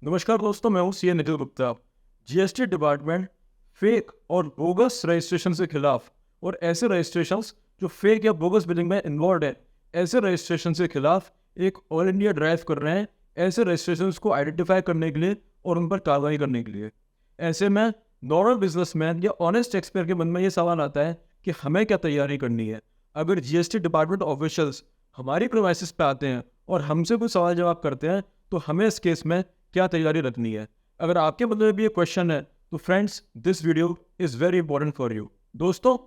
नमस्कार दोस्तों, मैं हूं CA Nikhil Gupta. GST department fake और बोगस रजिस्ट्रेशन के खिलाफ और ऐसे रजिस्ट्रेशंस जो फेक या बोगस बिलिंग में इन्वॉल्व है, ऐसे रजिस्ट्रेशन के खिलाफ एक ऑल इंडिया ड्राइव कर रहे हैं, ऐसे रजिस्ट्रेशंस को आइडेंटिफाई करने के लिए और उन पर कार्रवाई करने के लिए। ऐसे में नॉर्मल बिजनेसमैन या ऑनेस्ट टैक्सपेयर के मन में ये सवाल आता है कि हमें क्या तैयारी करनी है। अगर जीएसटी डिपार्टमेंट ऑफिशियल्स हमारी प्रीमाइसेस पे आते हैं और हमसे कोई सवाल जवाब करते हैं तो हमें इस केस में क्या तैयारी रखनी है। अगर आपके मन में भी ये क्वेश्चन है तो friends, this video is very important for you. दोस्तों,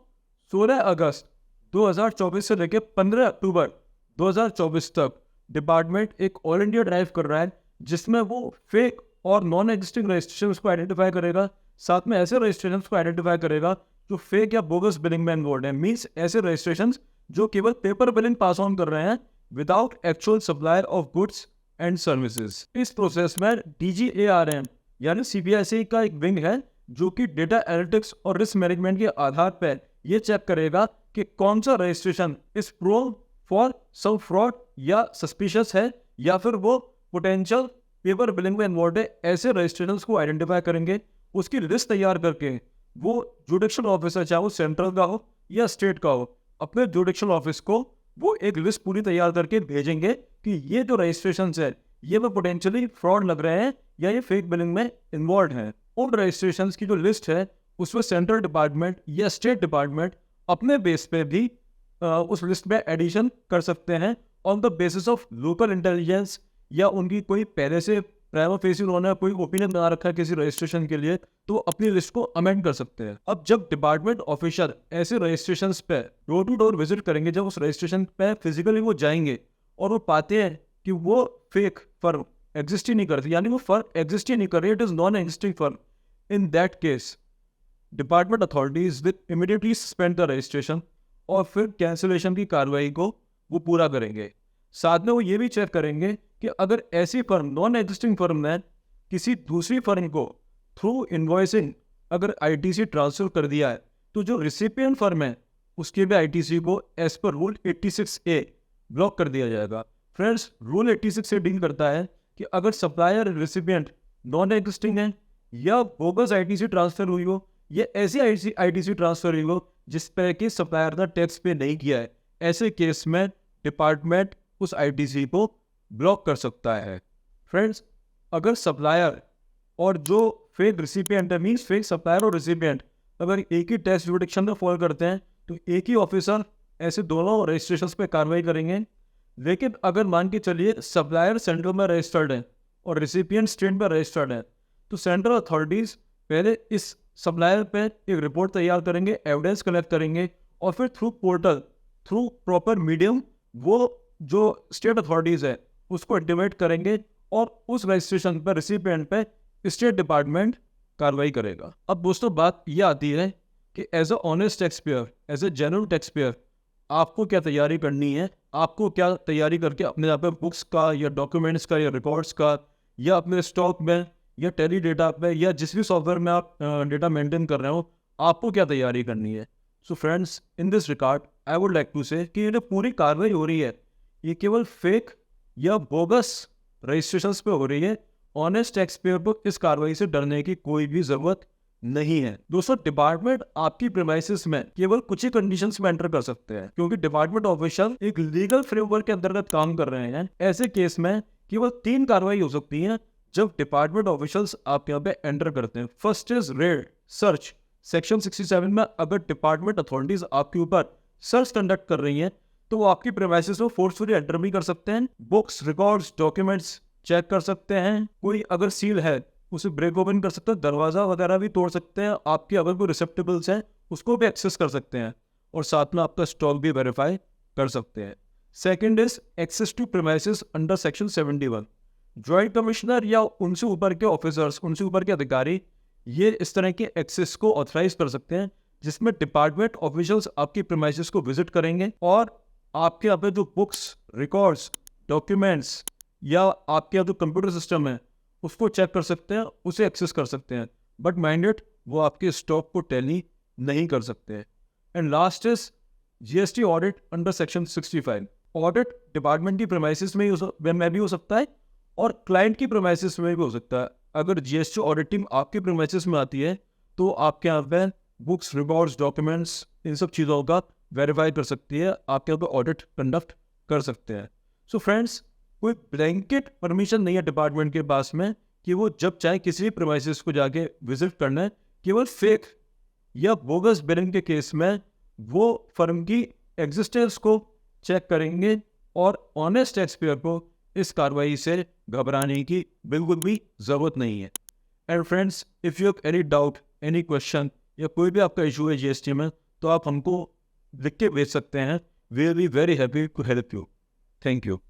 16 अगस्त 2024 से लेकर 15 अक्टूबर 2024 तक डिपार्टमेंट एक ऑल इंडिया ड्राइव कर रहा है, जिसमें वो फेक और नॉन एग्जिस्टिंग रजिस्ट्रेशन को आइडेंटिफाई करेगा, साथ में ऐसे रजिस्ट्रेशन को आइडेंटिफाई करेगा जो फेक या बोगस बिलिंग में इन्वॉल्व है। मीन्स ऐसे रजिस्ट्रेशन जो केवल पेपर बिलिंग पास ऑन कर रहे हैं without actual supplier of goods and services. इस प्रोसेस में DGARM यानी CBSE का एक विंग है जो कि डेटा एनालिटिक्स और रिस्क मैनेजमेंट के आधार पर यह चेक करेगा कि कौन सा रजिस्ट्रेशन इस प्रोन फॉर सम फ्रॉड या सस्पिशियस है या फिर वो पोटेंशियल पेपर बिलिंग में इन्वॉल्व है। ऐसे रजिस्ट्रेशन को आइडेंटिफाई करेंगे, उसकी लिस्ट तैयार करके वो जुडिक्शल ऑफिसर, चाहे वो सेंट्रल का हो या स्टेट का हो, अपने जुडिक्शल ऑफिस को वो एक लिस्ट पूरी तैयार करके भेजेंगे कि ये जो रजिस्ट्रेशन है ये वो पोटेंशियली फ्रॉड लग रहे हैं या ये फेक बिलिंग में इन्वॉल्व हैं। उन रजिस्ट्रेशन की जो लिस्ट है उसमें सेंट्रल डिपार्टमेंट या स्टेट डिपार्टमेंट अपने बेस पे भी उस लिस्ट में एडिशन कर सकते हैं on the basis of local intelligence, या उनकी कोई पहले से प्राइमा फेसी उन्होंने कोई ओपिनियन बना रखा है किसी रजिस्ट्रेशन के लिए, तो अपनी लिस्ट को अमेंड कर सकते हैं। अब जब डिपार्टमेंट ऑफिसर ऐसे रजिस्ट्रेशन पे डोर टू डोर विजिट करेंगे, जब उस रजिस्ट्रेशन पे फिजिकली वो जाएंगे और वो पाते हैं कि वो फेक फर्म एग्जिस्ट ही नहीं करती, यानी वो फर्म एग्जिस्ट ही नहीं कर रही, it is non existing firm, in that case department authorities will immediately suspend the registration और फिर कैंसिलेशन की कार्रवाई को वो पूरा करेंगे। साथ में वो ये भी चेक करेंगे कि अगर ऐसी फर्म, नॉन एग्जिस्टिंग फर्म ने किसी दूसरी फर्म को थ्रू इनवॉइसिंग अगर आईटीसी ट्रांसफर कर दिया है, तो जो रिसिपिएंट फर्म है उसके भी आईटीसी को as per rule 86A block कर दिया जाएगा। फ्रेंड्स, रूल 86A डील करता है कि अगर सप्लायर रिसिपिएंट नॉन एग्जिस्टिंग है या बोगस आईटीसी ट्रांसफर हुई हो या ऐसी आईटीसी ट्रांसफर हुई हो जिस पर कि सप्लायर ने टैक्स पे नहीं किया है, ऐसे केस में डिपार्टमेंट उस आईटीसी को ब्लॉक कर सकता है। फ्रेंड्स, अगर सप्लायर और जो फेक रिसिपिएंट है, मीन्स फेक सप्लायर और रिसिपिएंट अगर एक ही टैक्स जुडिक्शन में फॉल करते हैं तो एक ही ऑफिसर ऐसे दोनों रजिस्ट्रेशन पे कार्रवाई करेंगे। लेकिन अगर मान के चलिए सप्लायर सेंट्रल में रजिस्टर्ड है और रिसिपिएंट स्टेट में रजिस्टर्ड है, तो सेंट्रल अथॉरिटीज पहले इस सप्लायर पे एक रिपोर्ट तैयार करेंगे, एविडेंस कलेक्ट करेंगे और फिर through portal, through proper medium वो जो स्टेट अथॉरिटीज है उसको इंटीमेट करेंगे और उस रजिस्ट्रेशन पर रिसिपिएंट पे स्टेट डिपार्टमेंट कार्रवाई करेगा। अब दोस्तों, बात ये आती है कि as a honest taxpayer, as a genuine taxpayer, आपको क्या तैयारी करनी है, आपको क्या तैयारी करके अपने यहाँ पे बुक्स का या डॉक्यूमेंट्स का या रिकॉर्ड्स का या अपने स्टॉक में या टेली डेटा पे या जिस भी सॉफ्टवेयर में आप डेटा मेंटेन कर रहे हो, आपको क्या तैयारी करनी है। So friends, in this regard I would like to say कि ये जो पूरी कार्रवाई हो रही है ये केवल फेक या बोगस रजिस्ट्रेशंस पे हो रही है। ऑनेस्ट टैक्सपेयर को इस कार्रवाई से डरने की कोई भी जरूरत नहीं है। दोस्तों, डिपार्टमेंट आपकी प्रीमाइसेस में केवल कुछ ही कंडीशंस में एंटर कर सकते हैं, क्योंकि डिपार्टमेंट ऑफिशियल एक लीगल फ्रेमवर्क के अंतर्गत काम कर रहे हैं। ऐसे केस में केवल 3 कार्रवाई हो सकती है जब डिपार्टमेंट ऑफिशियल्स आप यहाँ पे एंटर करते हैं। First is red search. Section 67 में अगर डिपार्टमेंट अथॉरिटीज आपके ऊपर सर्च कंडक्ट कर रही हैं तो वो आपकी प्रीमाइसेस में फोर्सफुली एंटर भी कर सकते हैं, बुक्स, रिकॉर्ड्स, डॉक्यूमेंट्स चेक कर सकते हैं, कोई अगर सील है उसे ब्रेक ओपन कर सकते हैं, दरवाजा वगैरह भी तोड़ सकते हैं, आपके अगर कोई रिसेप्टेबल्स हैं उसको भी एक्सेस कर सकते हैं और साथ में आपका स्टॉक भी वेरीफाई कर सकते हैं। Second is access to premises under section 71। Joint commissioner या उनसे ऊपर के ऑफिसर्स, उनसे ऊपर के अधिकारी ये इस तरह के एक्सेस को ऑथराइज कर सकते हैं, जिसमें डिपार्टमेंट ऑफिशियल्स आपकी प्रीमाइसेस को विजिट करेंगे और आपके यहाँ पे जो बुक्स, रिकॉर्ड्स, डॉक्यूमेंट्स या आपके यहाँ जो कंप्यूटर सिस्टम है उसको चेक कर सकते हैं, उसे एक्सेस कर सकते हैं, बट माइंडेड वो आपके स्टॉक को टैली नहीं कर सकते हैं। And last is GST audit under section 65। Audit department की प्रीमाइसेस में भी हो सकता है और क्लाइंट की प्रोमाइसिस में भी हो सकता है। अगर जीएसटी ऑडिट टीम आपकी प्रोमाइसिस में आती है तो आपके यहाँ पे बुक्स, रिकॉर्ड्स, डॉक्यूमेंट्स, इन सब चीज़ों का वेरीफाई कर सकती है, आपके यहाँ पे ऑडिट कंडक्ट कर सकते हैं। सो फ्रेंड्स, कोई ब्लैंकेट परमिशन नहीं है डिपार्टमेंट के पास में कि वो जब चाहे किसी भी प्रोमाइसिस को जाके विजिट करना है। केवल फेक या बोगस बिलिंग के केस में वो फर्म की एग्जिस्टेंस को चेक करेंगे और ऑनेस्ट टैक्स पेयर को इस कार्रवाई से घबराने की बिल्कुल भी ज़रूरत नहीं है। And friends, if you have any doubt, any question या कोई भी आपका इशू है जीएसटी में, तो आप हमको लिख के भेज सकते हैं। We will be very happy to help you. Thank you.